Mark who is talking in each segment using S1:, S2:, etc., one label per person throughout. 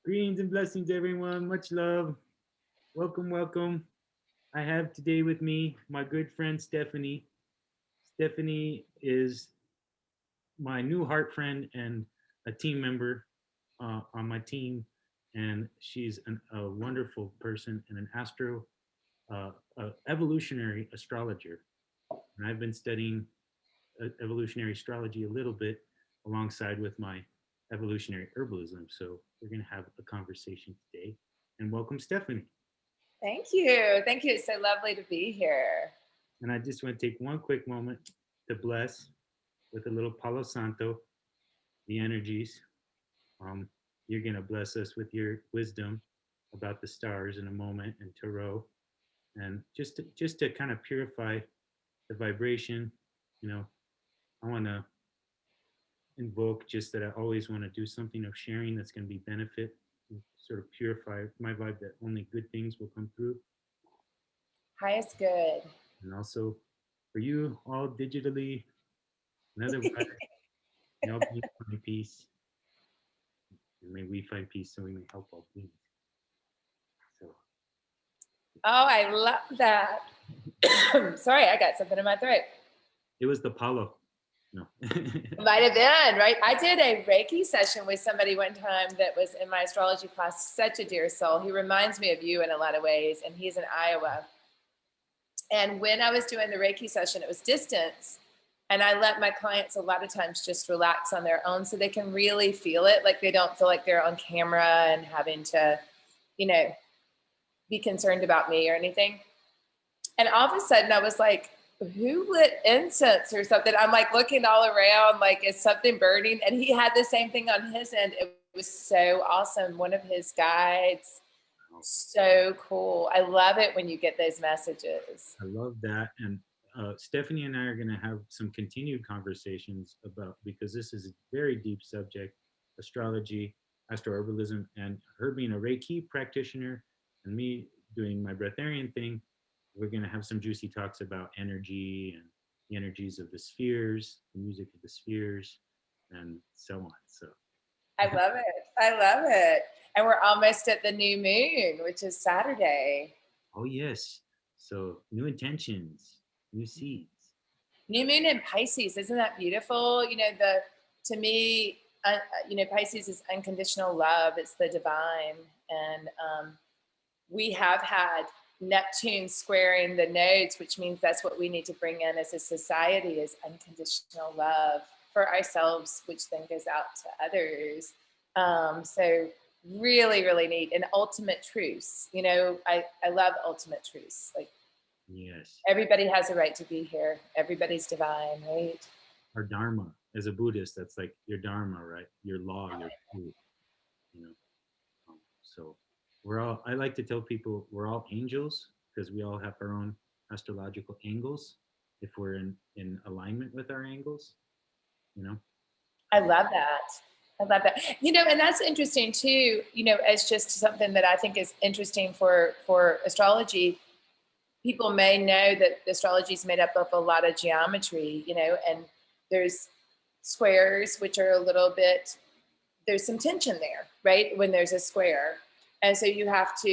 S1: Greetings and blessings, everyone. Much love. Welcome, welcome. I have today with me my good friend Stephanie. Stephanie is my new heart friend and a team member on my team, and she's a wonderful person and an evolutionary astrologer. And I've been studying evolutionary astrology a little bit alongside with my evolutionary herbalism. So we're going to have a conversation today. And welcome, Stephanie.
S2: Thank you. Thank you. It's so lovely to be here.
S1: And I just want to take one quick moment to bless with a little Palo Santo, the energies. Um, you're going to bless us with your wisdom about the stars in a moment and tarot. And just to kind of purify the vibration, you know, I want to invoke just that I always want to do something of sharing that's going to be benefit and sort of purify my vibe that only good things will come through.
S2: Highest good.
S1: And also for you all digitally, another may all be find peace, and may we find peace so we may help all beings. So
S2: Oh, I love that. Sorry, I got something in my throat.
S1: it was the Palo. No.
S2: Might have been, right? I did a Reiki session with somebody one time that was in my astrology class, such a dear soul. He reminds me of you in a lot of ways, and he's in Iowa. And when I was doing the Reiki session, it was distance. And I let my clients a lot of times just relax on their own so they can really feel it. Like they don't feel like they're on camera and having to, you know, be concerned about me or anything. And all of a sudden I was like, who lit incense or something? I'm like looking all around, like, is something burning? And he had the same thing on his end. It was so awesome. One of his guides, so cool. I love it when you get those messages.
S1: I love that. And Stephanie and I are going to have some continued conversations about, because this is a very deep subject, astrology, astroherbalism, and her being a Reiki practitioner and me doing my breatharian thing. We're going to have some juicy talks about energy and the energies of the spheres, the music of the spheres, and so on. So
S2: I love it. I love it. And we're almost at the new moon, which is Saturday.
S1: oh yes, so new intentions, new seeds.
S2: New moon in Pisces, isn't that beautiful? To me, Pisces is unconditional love. It's the divine, and we have had Neptune squaring the nodes, which means that's what we need to bring in as a society is unconditional love for ourselves, which then goes out to others. So really, really neat. And ultimate truths. I love ultimate truths. Like
S1: Yes.
S2: everybody has a right to be here. Everybody's divine, right?
S1: Our dharma, as a Buddhist, that's like your dharma, right? Your law, your truth, you know. So we're all. I like to tell people we're all angels because we all have our own astrological angles. If we're in alignment with our angles, you know.
S2: I love that. I love that. And that's interesting too, as just something that I think is interesting for astrology. People may know that astrology is made up of a lot of geometry, and there's squares, which are a little bit, there's some tension there, right? When there's a square. And so you have to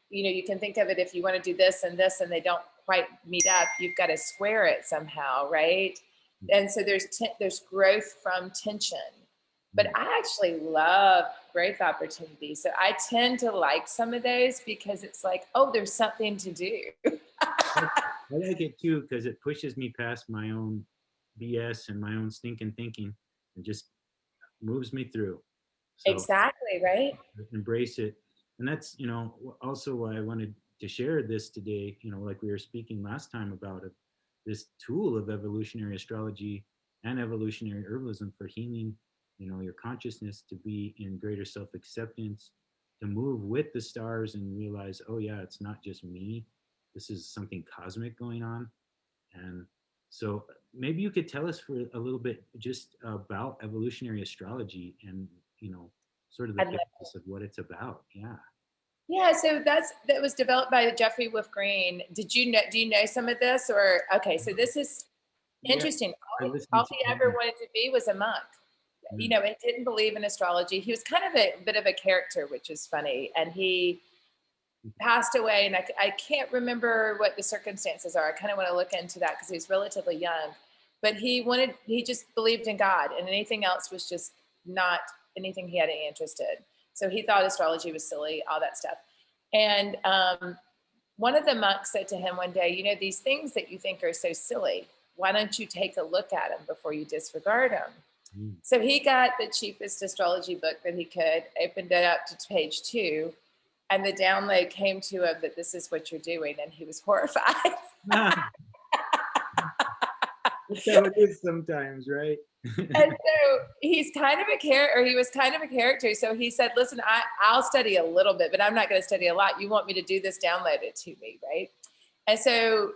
S2: you can think of it, if you want to do this and this and they don't quite meet up, you've got to square it somehow, right? And so there's growth from tension. But I actually love growth opportunities. So I tend to like some of those because it's like, oh, there's something to do.
S1: I like it too because it pushes me past my own BS and my own stinking thinking and just moves me through. So
S2: Exactly, right?
S1: embrace it. And that's, also why I wanted to share this today, like we were speaking last time about it, this tool of evolutionary astrology and evolutionary herbalism for healing, your consciousness to be in greater self-acceptance, to move with the stars and realize, oh yeah, it's not just me. This is something cosmic going on. And so maybe you could tell us for a little bit just about evolutionary astrology and, sort of the
S2: I'd love
S1: basis of what it's about. Yeah.
S2: Yeah, so that was developed by Jeffrey Wolf Green. Do you know some of this? Or okay, so this is
S1: Yeah.
S2: interesting.
S1: I
S2: All
S1: listened to
S2: he ever wanted to be was a monk. you know, it didn't believe in astrology. He was kind of a bit of a character, which is funny. And he passed away, and I can't remember what the circumstances are. I kind of want to look into that because he was relatively young. But he just believed in God, and anything else was just not anything he had any interest in. So he thought astrology was silly, all that stuff. And one of the monks said to him one day, you know, these things that you think are so silly, why don't you take a look at them before you disregard them?
S1: Mm.
S2: So he got the cheapest astrology book that he could, opened it up to page 2, and the download came to him that this is what you're doing, and he was horrified.
S1: That's how it is sometimes, right?
S2: And so he's kind of a character, or he was kind of a character. So he said, listen, I'll study a little bit, but I'm not going to study a lot. You want me to do this, download it to me, right? And so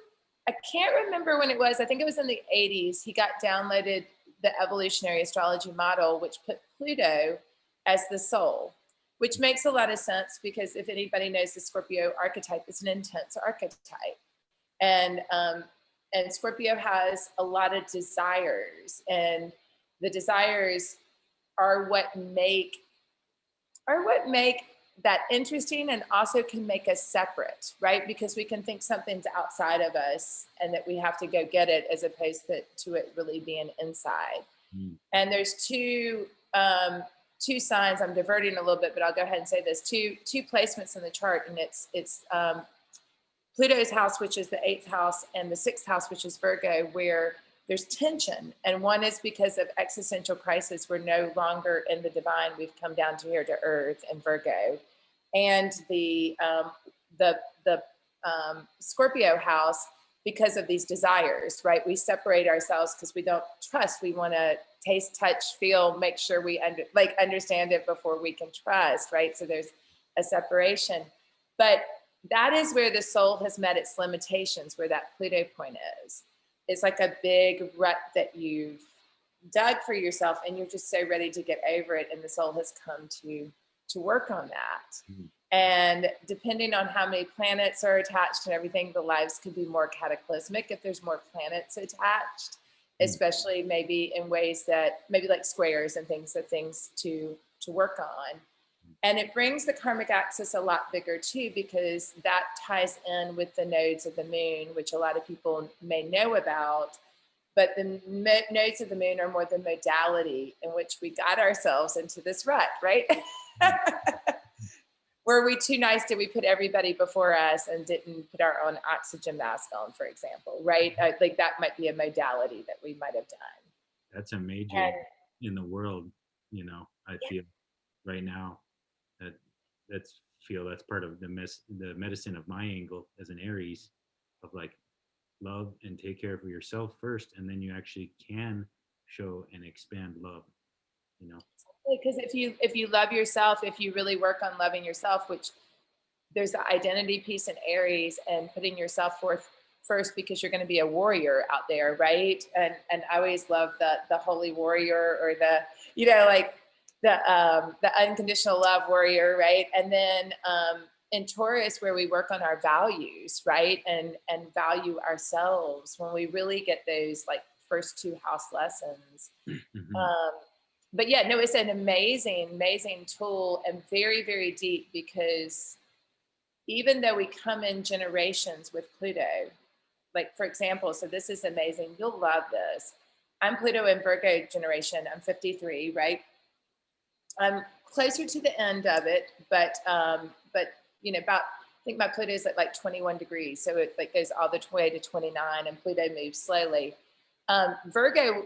S2: I can't remember when it was. I think it was in the 80s. He got downloaded the evolutionary astrology model, which put Pluto as the soul, which makes a lot of sense because if anybody knows the Scorpio archetype, it's an intense archetype. And Scorpio has a lot of desires, and the desires are what make that interesting, and also can make us separate, right? Because we can think something's outside of us and that we have to go get it, as opposed to it really being inside.
S1: Mm.
S2: And there's two signs. I'm diverting a little bit, but I'll go ahead and say this: two placements in the chart, and it's Pluto's house, which is the 8th house, and the 6th house, which is Virgo, where there's tension. And one is because of existential crisis. We're no longer in the divine. We've come down to here to earth in Virgo. And the Scorpio house, because of these desires, right? We separate ourselves because we don't trust. We want to taste, touch, feel, make sure we understand it before we can trust, right? So there's a separation. But that is where the soul has met its limitations, where that Pluto point is. It's like a big rut that you've dug for yourself, and you're just so ready to get over it. And the soul has come to work on that. Mm-hmm. And depending on how many planets are attached and everything, the lives could be more cataclysmic if there's more planets attached, especially maybe in ways that maybe like squares and things to work on. And it brings the karmic axis a lot bigger too, because that ties in with the nodes of the moon, which a lot of people may know about. But the nodes of the moon are more the modality in which we got ourselves into this rut, right? Were we too nice? Did we put everybody before us and didn't put our own oxygen mask on, for example, right? Like that might be a modality that we might have done.
S1: That's a major in the world, you know, I feel right now. That's part of the medicine of my angle as an Aries, of like love and take care of yourself first, and then you actually can show and expand love, you know.
S2: Because if you love yourself, if you really work on loving yourself, which there's the identity piece in Aries, and putting yourself forth first, because you're going to be a warrior out there, right? And I always love the holy warrior, or the, you know, like the unconditional love warrior, right? And then in Taurus, where we work on our values, right? And value ourselves, when we really get those like first 2 house lessons. Mm-hmm. But yeah, no, it's an amazing, amazing tool, and very, very deep, because even though we come in generations with Pluto, like for example, so this is amazing. You'll love this. I'm Pluto and Virgo generation. I'm 53, right? I'm closer to the end of it, but you know, about, I think my Pluto is at like 21 degrees, so it like goes all the way to 29, and Pluto moves slowly. Virgo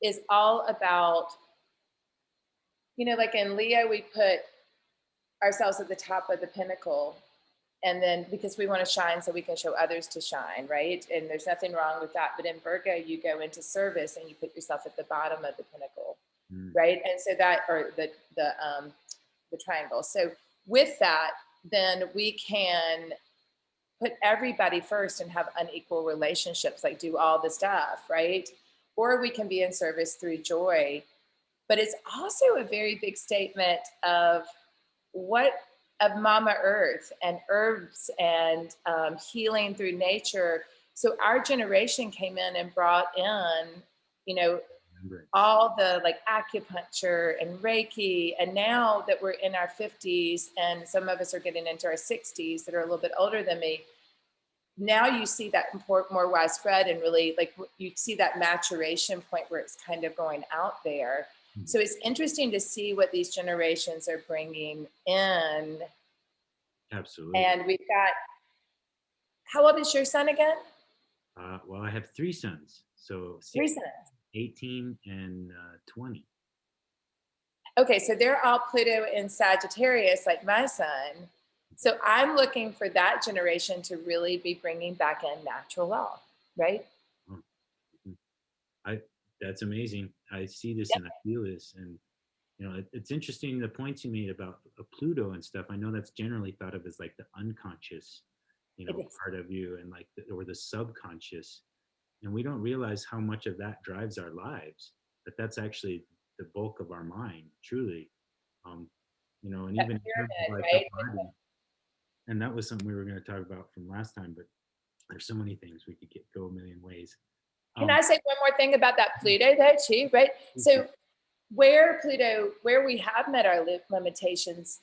S2: is all about, you know, like in Leo, we put ourselves at the top of the pinnacle, and then because we want to shine so we can show others to shine, right? And there's nothing wrong with that. But in Virgo, you go into service and you put yourself at the bottom of the pinnacle, right? And so that, or the triangle. So with that, then we can put everybody first and have unequal relationships, like do all the stuff, right? Or we can be in service through joy. But it's also a very big statement of Mama Earth and herbs and healing through nature. So our generation came in and brought in, you know,
S1: remembrance.
S2: all the like acupuncture and Reiki. And now that we're in our 50s and some of us are getting into our 60s that are a little bit older than me, now you see that more widespread and really like you see that maturation point where it's kind of going out there.
S1: Mhm.
S2: So it's interesting to see what these generations are bringing in.
S1: Absolutely.
S2: And we've got, how old is your son again?
S1: Well, I have three sons, so
S2: Three
S1: 16,
S2: sons.
S1: 18, and 20.
S2: Okay, so they're all Pluto in Sagittarius, like my son. So I'm looking for that generation to really be bringing back in natural law, right?
S1: Oh, mhm. I That's amazing. I see this
S2: Yep,
S1: and I feel this, and it's interesting the points you made about Pluto and stuff. I know that's generally thought of as like the unconscious,
S2: it is.
S1: part of you, and like or the subconscious, and we don't realize how much of that drives our lives. That that's actually the bulk of our mind, truly. Um, and
S2: That
S1: even in terms of
S2: pyramid,
S1: like the
S2: right?
S1: body, and that was something we were going to talk about from last time, but there's so many things we could go a million ways.
S2: Can
S1: Um,
S2: I say one more thing about that Pluto though too, right? So where Pluto, where we have met our limitations,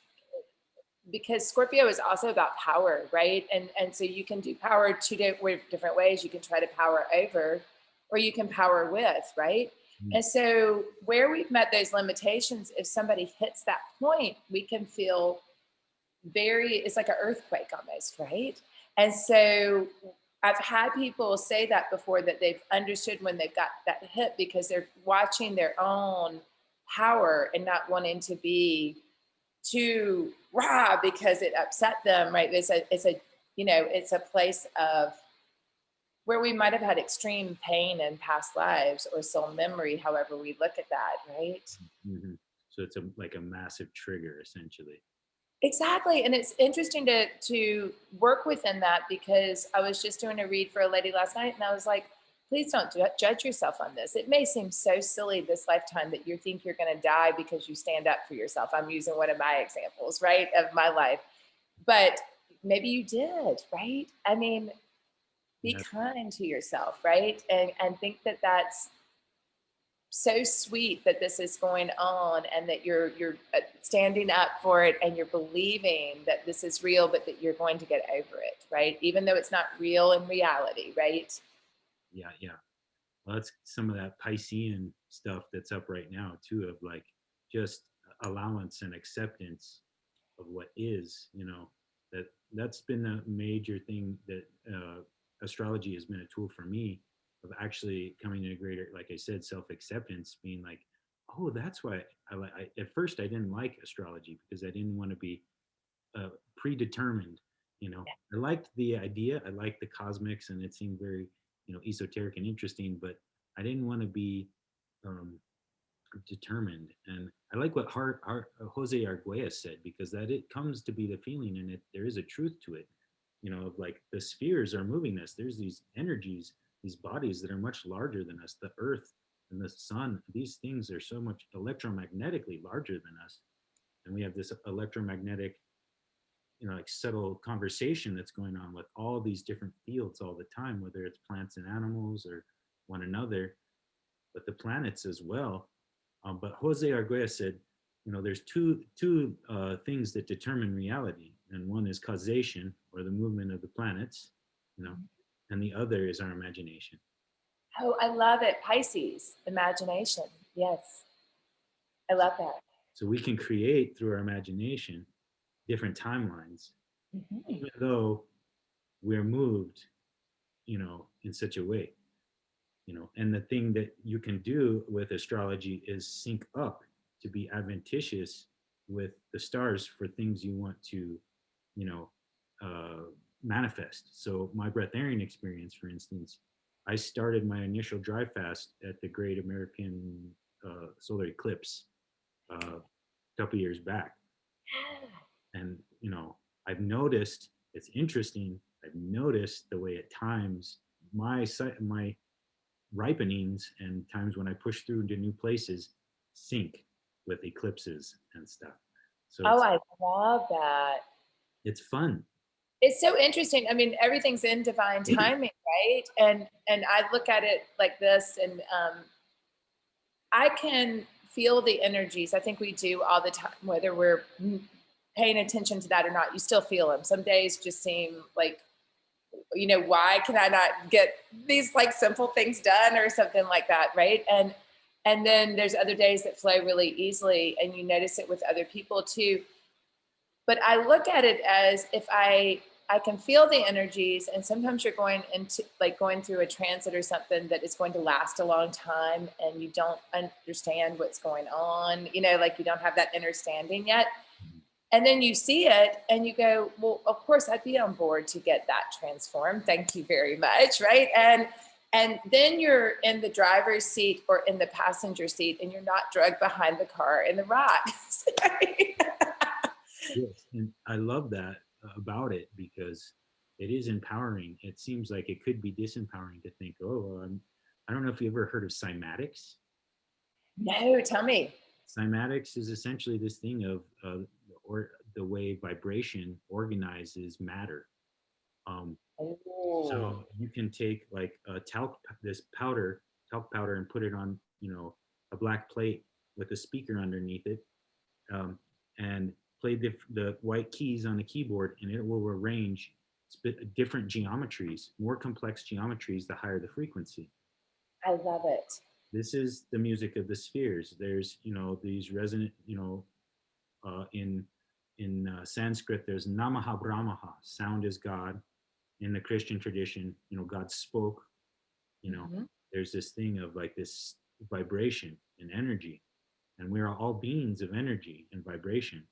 S2: because Scorpio is also about power, right? And so you can do power two different ways. You can try to power over, or you can power with, right?
S1: mm,
S2: And so where we've met those limitations, if somebody hits that point, we can feel it's like an earthquake almost, right? And so I've had people say that before, that they've understood when they've got that hit because they're watching their own power and not wanting to be too raw because it upset them, right? It's a place of where we might have had extreme pain in past lives or soul memory, however we look at that, right?
S1: mhm. So it's like a massive trigger, essentially.
S2: Exactly. And it's interesting to work within that, because I was just doing a read for a lady last night and I was like, please don't judge yourself on this. It may seem so silly this lifetime that you think you're going to die because you stand up for yourself. I'm using one of my examples, right, of my life. But maybe you did, right? I mean, be
S1: Yeah,
S2: kind to yourself, right? And think that that's so sweet that this is going on and that you're standing up for it and you're believing that this is real, but that you're going to get over it, right? Even though it's not real in reality, right?
S1: yeah, yeah. Well, that's some of that Piscean stuff that's up right now too, of like just allowance and acceptance of what is. That's been a major thing that astrology has been a tool for me of actually coming to a greater, like I said, self-acceptance, being like, oh, that's why at first I didn't like astrology because I didn't want to be predetermined. I liked the idea, I liked the cosmics, and it seemed very, esoteric and interesting, but I didn't want to be um, determined. And I like what Jose Arguelles said, because that it comes to be the feeling, and there is a truth to it. Of like the spheres are moving us. There's these energies, these bodies that are much larger than us. The Earth and the Sun, these things are so much electromagnetically larger than us, and we have this electromagnetic, like subtle conversation that's going on with all these different fields all the time, whether it's plants and animals or one another, but the planets as well. But Jose Arguelles said, there's two things that determine reality, and one is causation, or the movement of the planets, you know, and the other is our imagination.
S2: Oh, I love it. Pisces, imagination. Yes, I
S1: So,
S2: love that.
S1: so we can create through our imagination different timelines,
S2: Mhm.
S1: even though we're moved, in such a way. And the thing that you can do with astrology is sync up to be adventitious with the stars for things you want to, you know uh, manifest. So my breatharian experience, for instance, I started my initial dry fast at the Great American Solar Eclipse a couple years back. And I've noticed, it's interesting, I've noticed the way at times my ripenings and times when I push through into new places sync with eclipses and stuff. So
S2: Oh,
S1: it's
S2: I love that.
S1: it's fun.
S2: It's so interesting. I mean, everything's in divine timing, right? And I look at it like this, and I can feel the energies. I think we do all the time, whether we're paying attention to that or not. You still feel them. Some days just seem like, why can I not get these like simple things done or something like that, right? And then there's other days that flow really easily, and you notice it with other people too. But I look at it as if I can feel the energies, and sometimes you're going into like going through a transit or something that is going to last a long time, and you don't understand what's going on, like you don't have that understanding yet. And then you see it and you go, well, of course I'd be on board to get that transformed. Thank you very much. Right. And then you're in the driver's seat or in the passenger seat, and you're not drugged behind the car in the rocks.
S1: Yes, and I love that about it because it is empowering. It seems like it could be disempowering to think, oh, well, I don't know if you ever heard of cymatics.
S2: No, tell me.
S1: Cymatics is essentially this thing of or the way vibration organizes matter. Um,
S2: Oh,
S1: so you can take like a talc, this powder, talc powder, and put it on, a black plate with a speaker underneath it, um, and play the white keys on the keyboard, and it will arrange different geometries, more complex geometries, the higher the frequency.
S2: I love it.
S1: This is the music of the spheres. There's, these resonant, in Sanskrit, there's Namaha Brahmaha, sound is God. In the Christian tradition, God spoke. You know,
S2: Mhm.
S1: there's this thing of like this vibration and energy, and we're all beings of energy and vibration.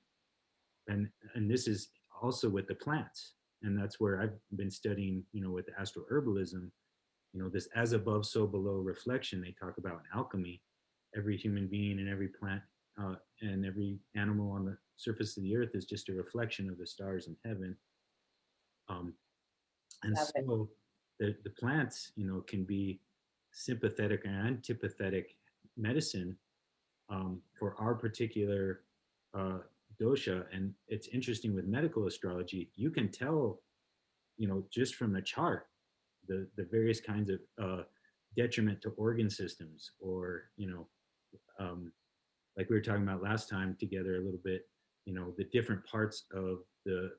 S1: And this is also with the plants, and that's where I've been studying. With astroherbalism, this as above so below reflection they talk about in alchemy. Every human being and every plant and every animal on the surface of the earth is just a reflection of the stars in heaven. um, and
S2: Love it.
S1: so the plants can be sympathetic and antipathetic medicine for our particular uh, dosha. And it's interesting with medical astrology, you can tell, just from the chart, the various kinds of detriment to organ systems, or um, like we were talking about last time together a little bit, the different parts of the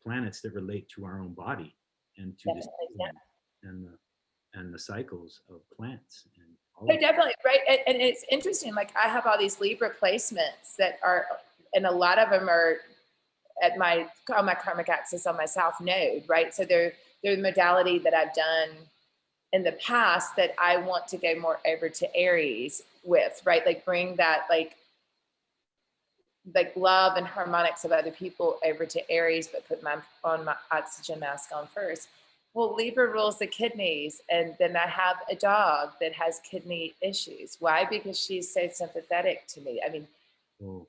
S1: planets that relate to our own body and to the
S2: Definitely. Yeah.
S1: season and the cycles of plants and all
S2: No,
S1: of
S2: definitely. Right. And it's interesting. Like I have all these Libra placements that are, and a lot of them are at on my karmic axis on my south node, right? So they're the modality that I've done in the past that I want to go more over to Aries with, right? Like bring that like love and harmonics of other people over to Aries, but put my oxygen mask on first. Well, Libra rules the kidneys, and then I have a dog that has kidney issues. Why? Because she's so sympathetic to me. I mean,
S1: oh,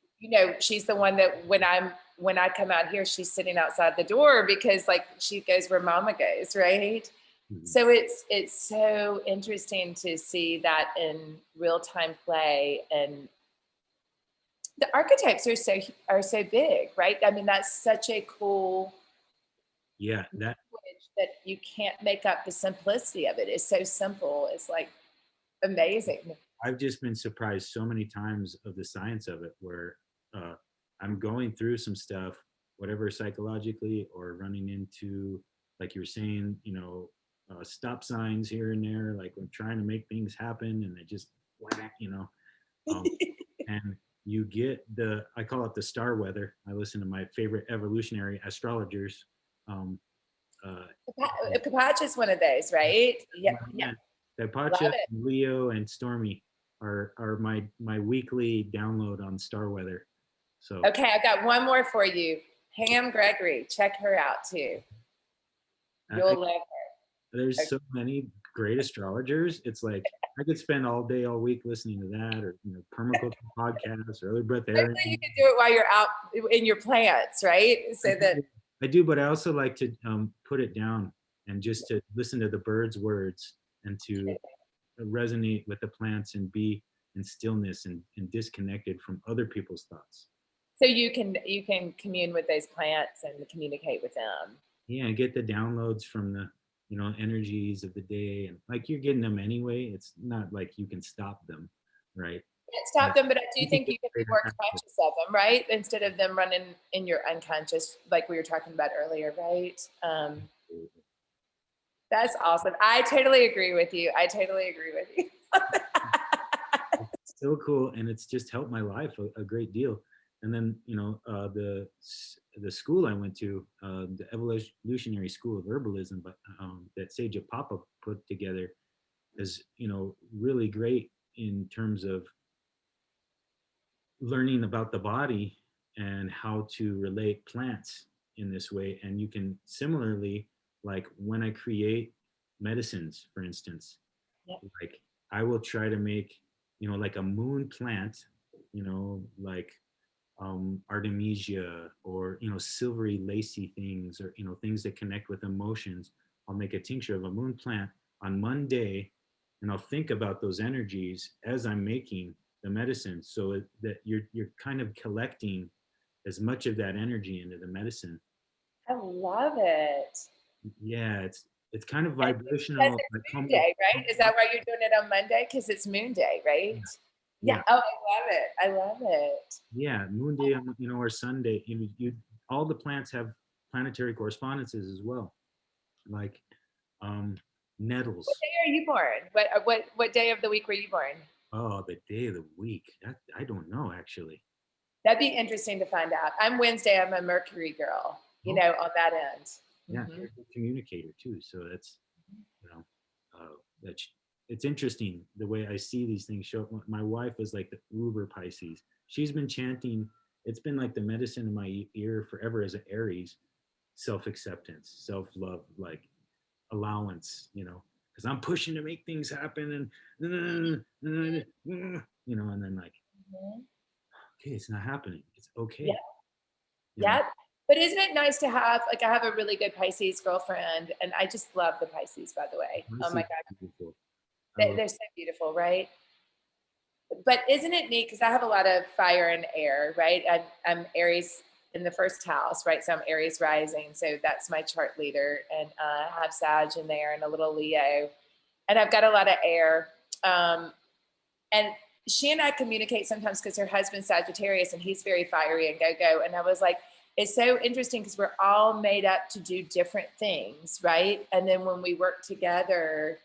S2: she's the one that when I come out here, she's sitting outside the door because like she goes where mama goes, right?
S1: mhm.
S2: So it's so interesting to see that in real time play, and the archetypes are so big, right? I mean, that's such a cool
S1: Yeah,
S2: language that you can't make up the simplicity of it. It's so simple. It's like amazing.
S1: I've just been surprised so many times of the science of it, where uh, I'm going through some stuff, whatever psychologically, or running into, like you were saying, stop signs here and there, like I'm trying to make things happen, and they just whack, um, and you get I call it the star weather. I listen to my favorite evolutionary astrologers. Um, uh,
S2: Capaccia is one of those, right? Yeah,
S1: my
S2: yeah,
S1: man,
S2: love
S1: Papacha,
S2: it.
S1: Leo, and Stormy are my weekly download on star weather. So
S2: Okay, I got one more for you. Pam Gregory, check her out too.
S1: I,
S2: You'll love her.
S1: there's so many great astrologers. It's like I could spend all day, all week listening to that, or permaculture podcasts, early breath Aaron.
S2: Hopefully you can do it while you're out in your plants, right?
S1: I
S2: So that
S1: do, I do, but I also like to put it down and just to listen to the birds' words and to resonate with the plants and be in stillness and disconnected from other people's thoughts.
S2: so you can commune with those plants and communicate with them.
S1: Yeah, get the downloads from the energies of the day, and like you're getting them anyway. It's not like you can stop them. right?
S2: Can't
S1: And
S2: stop them, but I do
S1: you can
S2: think
S1: get
S2: you can be
S1: greater
S2: more
S1: access.
S2: conscious of them, right? Instead of them running in your unconscious, like we were talking about earlier, right? That's awesome. I totally agree with you. I totally agree with you.
S1: It's so cool, and it's just helped my life a great deal. And then the school I went to, the Evolutionary School of Herbalism, but that Sage Papa put together, is really great in terms of learning about the body and how to relate plants in this way. And you can similarly, like when I create medicines, for instance,
S2: Yep.
S1: like I will try to make, like a moon plant, like artemisia, or silvery lacy things, or things that connect with emotions. I'll make a tincture of a moon plant on Monday, and I'll think about those energies as I'm making the medicine, so that you're kind of collecting as much of that energy into the medicine.
S2: I love it.
S1: Yeah, it's kind of
S2: And because
S1: vibrational,
S2: it's
S1: like
S2: Moon Day, right? Is that why you're doing it on Monday? Because it's Moon Day, right? Yeah.
S1: yeah,
S2: Oh, I love it. I love it.
S1: yeah, moon day, or Sunday. All the plants have planetary correspondences as well, like um,
S2: What
S1: nettles.
S2: day are you born? What day of the week were you born?
S1: Oh, the day of the week. I don't know actually.
S2: That'd be interesting to find out. I'm Wednesday. I'm a Mercury girl.
S1: Oh,
S2: On that end.
S1: yeah,
S2: Hmm.
S1: you're a good communicator too. So that's you know, that's it's interesting the way I see these things show up. My wife is like the uber Pisces. She's been chanting. It's been like the medicine in my ear forever as an Aries: self-acceptance, self-love, like allowance. Because I'm pushing to make things happen, and and then like,
S2: Hmm.
S1: okay, it's not happening. It's
S2: Yeah.
S1: okay. You know,
S2: Yeah. But isn't it nice to have, like, I have a really good Pisces girlfriend, and I just love the Pisces, by the way. Oh my
S1: Pisces
S2: God.
S1: is beautiful. I
S2: They,
S1: love.
S2: they're so beautiful, right? But isn't it neat? Because I have a lot of fire and air, right? I'm Aries in the first house, right? So I'm Aries rising. So that's my chart leader. And I have Sag in there and a little Leo. And I've got a lot of air. And she and I communicate sometimes because her husband's Sagittarius and he's very fiery and go. And I was like, it's so interesting because we're all made up to do different things, right? And then when we work together,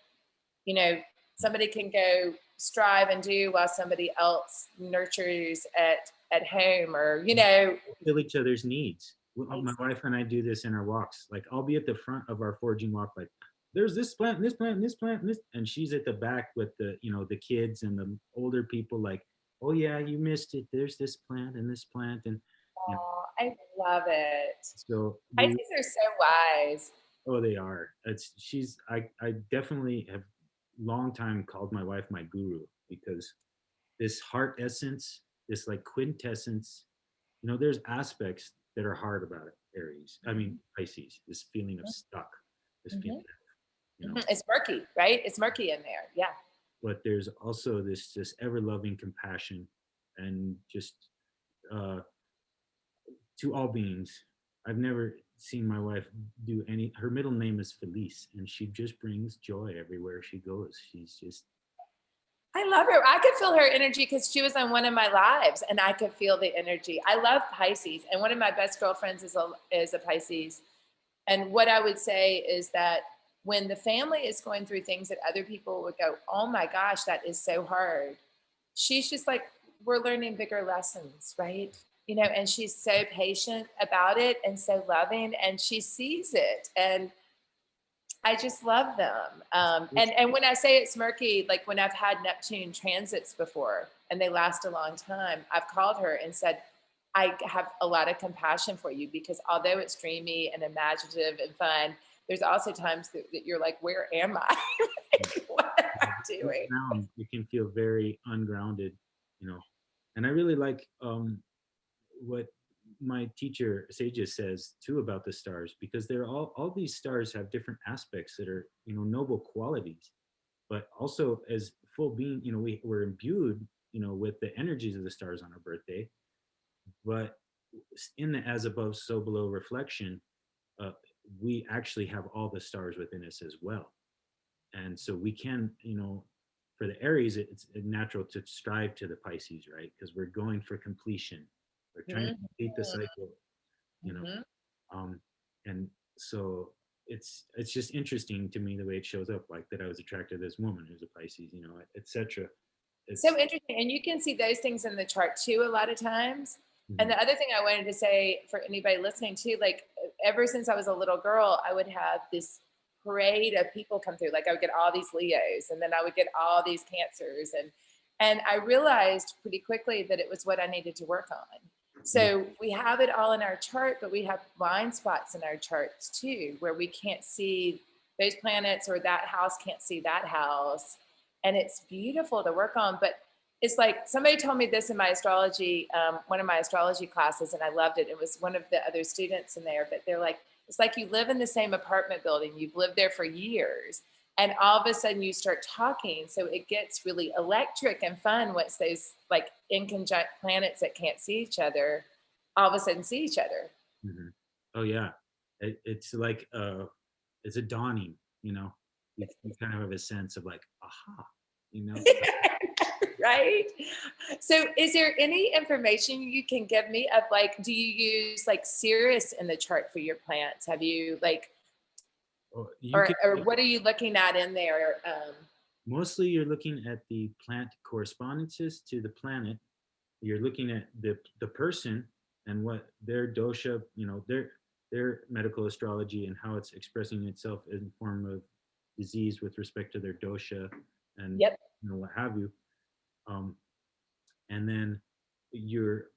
S2: you know, somebody can go strive and do while somebody else nurtures at home, or
S1: Fill each other's needs. My
S2: exactly.
S1: wife and I do this in our walks. Like I'll be at the front of our foraging walk, like there's this plant, and this plant, and this plant, and this, and she's at the back with the kids and the older people. Like, oh yeah, you missed it. There's this plant and this plant, and you know.
S2: Oh, I love it.
S1: So we,
S2: Pisces are so wise.
S1: oh, they are. I definitely have long time called my wife my guru, because this heart essence, this like quintessence. There's aspects that are hard about it, Aries. I mean, Pisces, this feeling of stuck, this feeling
S2: Hmm.
S1: of,
S2: It's murky, right? It's murky in there. Yeah.
S1: but there's also this ever loving compassion, and just uh, to all beings. I've never seen my wife do any. Her middle name is Felice, and she just brings joy everywhere she goes. She's just,
S2: I love her. I could feel her energy because she was on one of my lives and I could feel the energy. I love Pisces. And one of my best girlfriends is a Pisces. And what I would say is that when the family is going through things that other people would go, oh my gosh, that is so hard. She's just like, we're learning bigger lessons, right? And she's so patient about it and so loving, and she sees it. And I just love them. And when I say it's murky, like when I've had Neptune transits before and they last a long time, I've called her and said, I have a lot of compassion for you, because although it's dreamy and imaginative and fun, there's also times that you're like, where am I? What am I
S1: deep
S2: doing?
S1: down, it can feel very ungrounded, and I really like what my teacher Sages says too about the stars, because they're all these stars have different aspects that are noble qualities, but also as full being, we're imbued with the energies of the stars on our birthday. But in the as above so below reflection, uh, we actually have all the stars within us as well. And so we can, for the Aries, it's natural to strive to the Pisces, right? Because we're going for completion. We're trying to complete the cycle, you know.
S2: Mm-hmm.
S1: Um, and so it's just interesting to me the way it shows up, like that I was attracted to this woman who's a Pisces, you know, etc.
S2: So
S1: It's
S2: interesting. And you can see those things in the chart too, a lot of times. And
S1: mhm,
S2: the other thing I wanted to say for anybody listening too, like ever since I was a little girl, I would have this parade of people come through. Like I would get all these Leos and then I would get all these Cancers. And I realized pretty quickly that it was what I needed to work on.
S1: yeah,
S2: So we have it all in our chart, but we have blind spots in our charts too, where we can't see those planets or that house can't see that house. And it's beautiful to work on. But it's like somebody told me this in my astrology, one of my astrology classes, and I loved it. It was one of the other students in there, but they're like, it's like you live in the same apartment building, you've lived there for years, and all of a sudden you start talking. So it gets really electric and fun once those like inconjunct planets that can't see each other all of a sudden see each other.
S1: mhm. Oh yeah, it's like it's a dawning, you know. You kind of have a sense of like, aha, you know.
S2: Right? So is there any information you can give me of like, do you use like Sirius in the chart for your plants? Have you like,
S1: Or you
S2: or,
S1: can
S2: or what are you looking at in there?
S1: mostly you're looking at the plant correspondences to the planet. You're looking at the person and what their dosha, you know, their medical astrology and how it's expressing itself in form of disease with respect to their dosha and
S2: Yep.
S1: you know what have you. Um, and then you're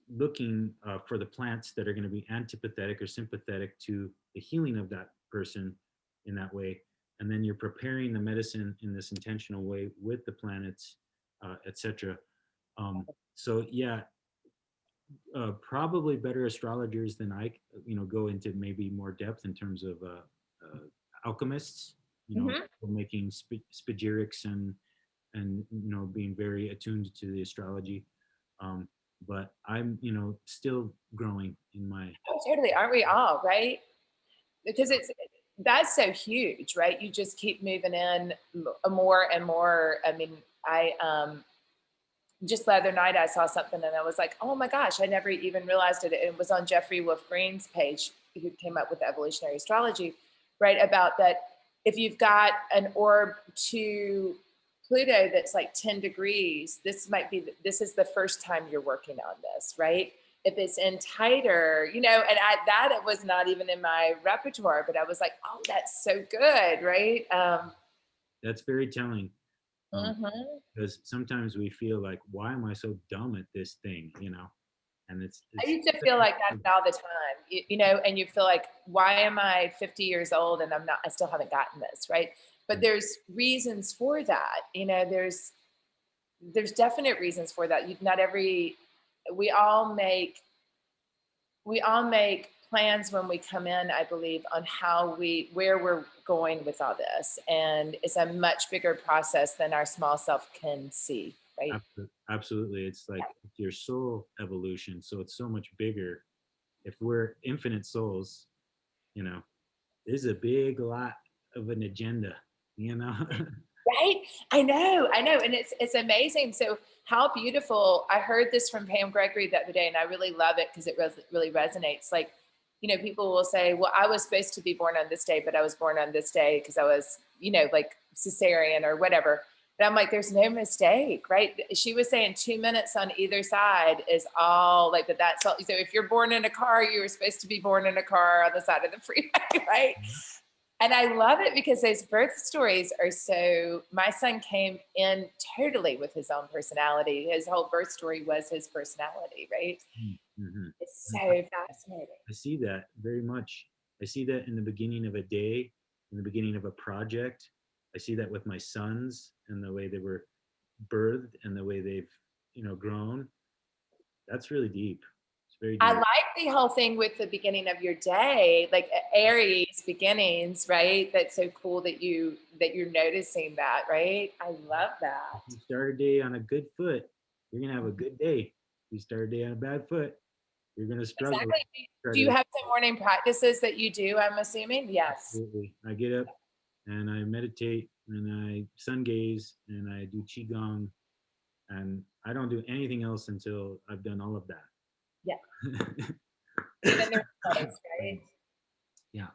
S1: looking for the plants that are going to be antipathetic or sympathetic to the healing of that person in that way. And then you're preparing the medicine in this intentional way with the planets, etc. So yeah, probably better astrologers than I, you know, go into maybe more depth in terms of alchemists, you know,
S2: Hmm.
S1: making spagyrics and you know being very attuned to the astrology. Um, but I'm, you know, still growing in my.
S2: Oh, totally. Aren't we all, right? Because that's so huge, right? You just keep moving in more and more. I mean, I just the other night I saw something and I was like, oh my gosh, I never even realized it. It was on Jeffrey Wolf Green's page, who came up with evolutionary astrology, right? About that if you've got an orb to Pluto that's like 10 degrees, this is the first time you're working on this, right? If it's in tighter, you know, and it was not even in my repertoire, but I was like, oh, that's so good, right?
S1: That's very telling.
S2: Mhm.
S1: Because sometimes we feel like, why am I so dumb at this thing, you know? And
S2: I
S1: it's
S2: used to feel like that all the time, you know, and you feel like, why am I 50 years old and I still haven't gotten this, right? But there's reasons for that, you know, there's definite reasons for that. Not every, we all make, we all make plans when we come in, I believe, on where we're going with all this. And it's a much bigger process than our small self can see, right?
S1: absolutely, it's like your soul evolution, so it's so much bigger. If we're infinite souls, you know, there's a big lot of an agenda, you know.
S2: Right? I know. And it's amazing. So how beautiful. I heard this from Pam Gregory the other day, and I really love it because it really resonates. Like, you know, people will say, well, I was supposed to be born on this day, but I was born on this day because I was, you know, like cesarean or whatever. But I'm like, there's no mistake, right? She was saying 2 minutes on either side is all like that. That's all. So if you're born in a car, you were supposed to be born in a car on the side of the freeway, right? And I love it because those birth stories are so. My son came in totally with his own personality. His whole birth story was his personality, right? It's
S1: Mm-hmm.
S2: so fascinating.
S1: I see that very much. I see that in the beginning of a day, in the beginning of a project. I see that with my sons and the way they were birthed and the way they've, you know, grown. That's really deep. It's very
S2: I
S1: deep.
S2: like the whole thing with the beginning of your day, like Aries beginnings, right? That's so cool that you're noticing that, right? I love
S1: If
S2: that.
S1: you start a day on a good foot, you're gonna have a good day. If you start a day on a bad foot, you're gonna struggle.
S2: Exactly.
S1: Try
S2: Do you
S1: to
S2: have some morning practices that you do? I'm assuming. Yes.
S1: absolutely. I get up and I meditate and I sun gaze and I do qigong, and I don't do anything else until I've done all of
S2: Yeah.
S1: that.
S2: Even the replays, right?
S1: Yeah.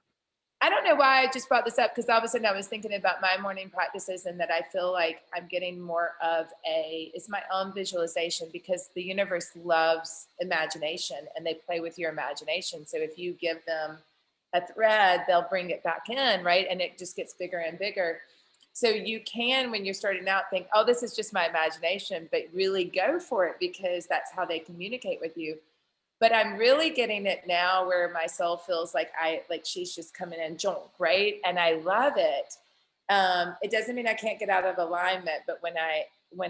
S2: I don't know why I just brought this up, because all of a sudden I was thinking about my morning practices, and that I feel like I'm getting more of it's my own visualization, because the universe loves imagination and they play with your imagination. So if you give them a thread, they'll bring it back in, right? And it just gets bigger and bigger. So you can, when you're starting out, think, oh, this is just my imagination, but really go for it, because that's how they communicate with you. But I'm really getting it now, where my soul feels like she's just coming in junk, right? And I love it. It doesn't mean I can't get out of alignment, but when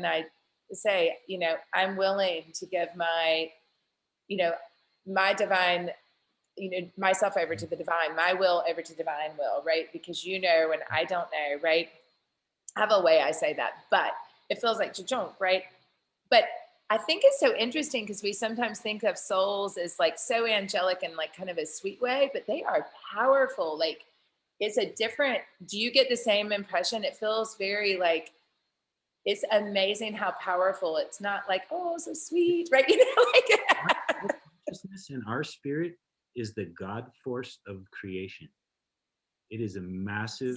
S2: I say, I'm willing to give you know, my divine, myself over to the divine, my will over to divine will, right? Because and I don't know, right? I have a way I say that, but it feels like junk, right? But I think it's so interesting, because we sometimes think of souls as like so angelic and like kind of a sweet way, but they are powerful. Like, it's a different, do you get the same impression? It feels very like, it's amazing how powerful. It's not like, oh, so sweet, right?
S1: Our consciousness and our spirit is the God force of creation. It is a massive,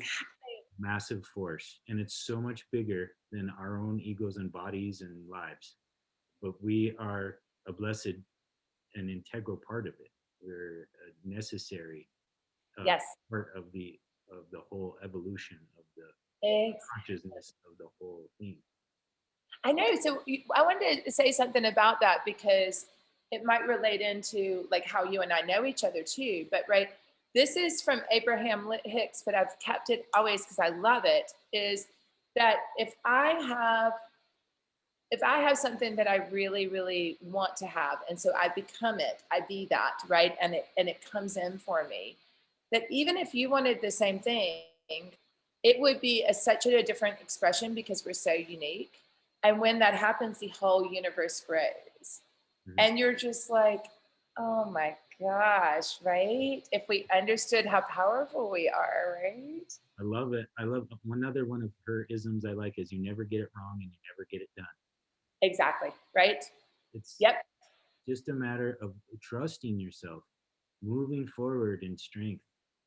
S1: massive force, and it's so much bigger than our own egos and bodies and lives. But we are a blessed and integral part of it. We're a necessary uh,
S2: Yes.
S1: part of the whole evolution of the
S2: Exactly.
S1: consciousness of the whole thing.
S2: I know. So I wanted to say something about that, because it might relate into like how you and I know each other too. But right, this is from Abraham Hicks, but I've kept it always because I love it. Is that if I have something that I really, really want to have, and so I become it, I be that, right? And it comes in for me. That even if you wanted the same thing, it would be such a different expression, because we're so unique. And when that happens, the whole universe grows.
S1: Mhm.
S2: And you're just like, oh my gosh, right? If we understood how powerful we are, right?
S1: I love it. I love one other one of her isms I like is you never get it wrong and you never get it done.
S2: Exactly, right?
S1: It's
S2: Yep.
S1: just a matter of trusting yourself, moving forward in strength,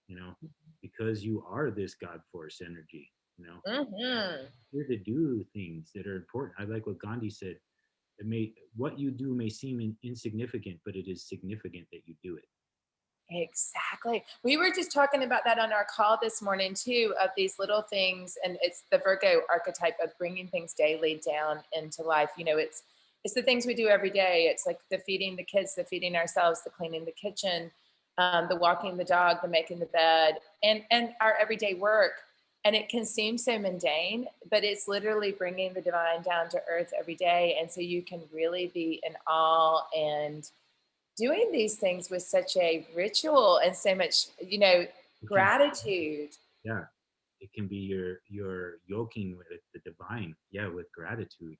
S1: you know, because you are this God force energy, you know,
S2: Hmm.
S1: here to do things that are important. I like what Gandhi said. What you do may seem insignificant, but it is significant that you do it.
S2: Exactly. We were just talking about that on our call this morning too, of these little things, and it's the Virgo archetype of bringing things daily down into life. It's the things we do every day. It's like the feeding the kids, the feeding ourselves, the cleaning the kitchen, the walking the dog, the making the bed, and our everyday work. And it can seem so mundane, but it's literally bringing the divine down to earth every day, and so you can really be in awe and doing these things with such a ritual and so much,
S1: It can,
S2: gratitude.
S1: yeah, it can be your yoking with the divine, yeah, with gratitude.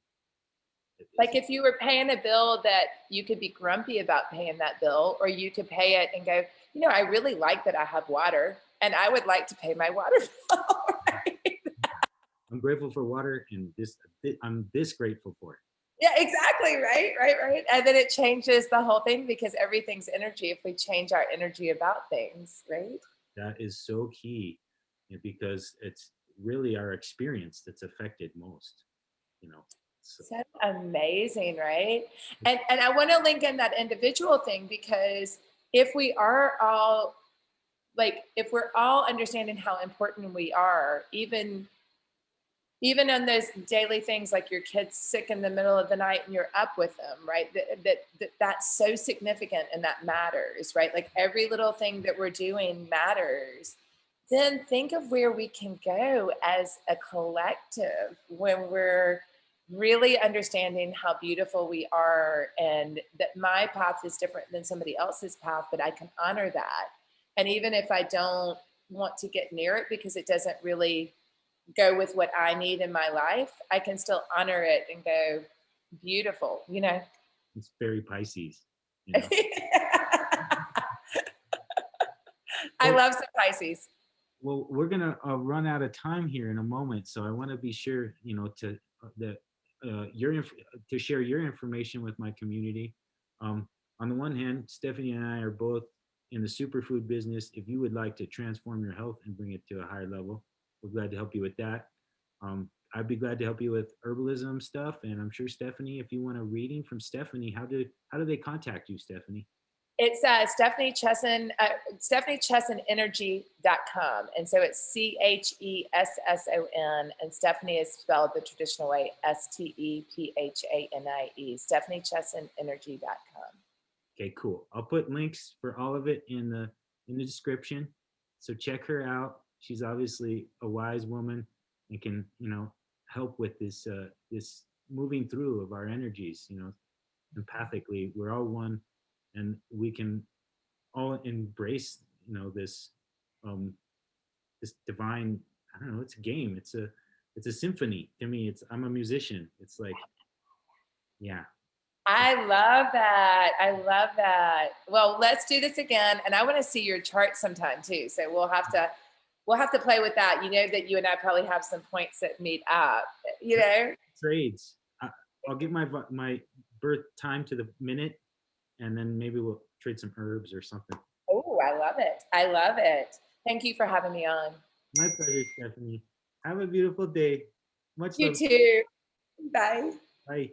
S1: It
S2: Like
S1: is,
S2: if you were paying a bill that you could be grumpy about paying that bill, or you could pay it and go, I really like that I have water and I would like to pay my water bill. Right?
S1: I'm grateful for water, and I'm this grateful for it.
S2: Yeah, exactly. Right, right, right. And then it changes the whole thing, because everything's energy if we change our energy about things, right?
S1: That is so key, because it's really our experience that's affected most, you know. So
S2: So amazing, right? And I want to link in that individual thing, because if we are all if we're all understanding how important we are, even on those daily things, like your kid's sick in the middle of the night and you're up with them, right? That's so significant and that matters, right? Like every little thing that we're doing matters. Then think of where we can go as a collective when we're really understanding how beautiful we are, and that my path is different than somebody else's path, but I can honor that. And even if I don't want to get near it because it doesn't really go with what I need in my life, I can still honor it and go, beautiful.
S1: it's very Pisces, you know.
S2: I
S1: Well,
S2: love some Pisces.
S1: Well, we're gonna run out of time here in a moment, so I want to be sure, to that to share your information with my community. On the one hand, Stephanie and I are both in the superfood business. If you would like to transform your health and bring it to a higher level, we're glad to help you with that. I'd be glad to help you with herbalism stuff, and I'm sure Stephanie, if you want a reading from Stephanie, how do they contact you, Stephanie?
S2: It's Stephanie Chesson And so it's Chesson. And Stephanie is spelled the traditional way, StephanieE. StephanieChessonEnergy.com.
S1: Okay, cool. I'll put links for all of it in the description. So check her out. She's obviously a wise woman and can, help with this moving through of our energies, empathically. We're all one, and we can all embrace, um this divine, I don't know, it's a game. It's a symphony. To me, I'm a musician. It's like, yeah.
S2: I love that. I love that. Well, let's do this again. And I want to see your chart sometime too. So we'll have to play with that. You know that you and I probably have some points that meet up, you know?
S1: Trades. I'll get my birth time to the minute, and then maybe we'll trade some herbs or something.
S2: Oh, I love it. I love it. Thank you for having me on.
S1: My pleasure, Stephanie. Have a beautiful day. Much
S2: You
S1: love.
S2: too. Bye.
S1: Bye.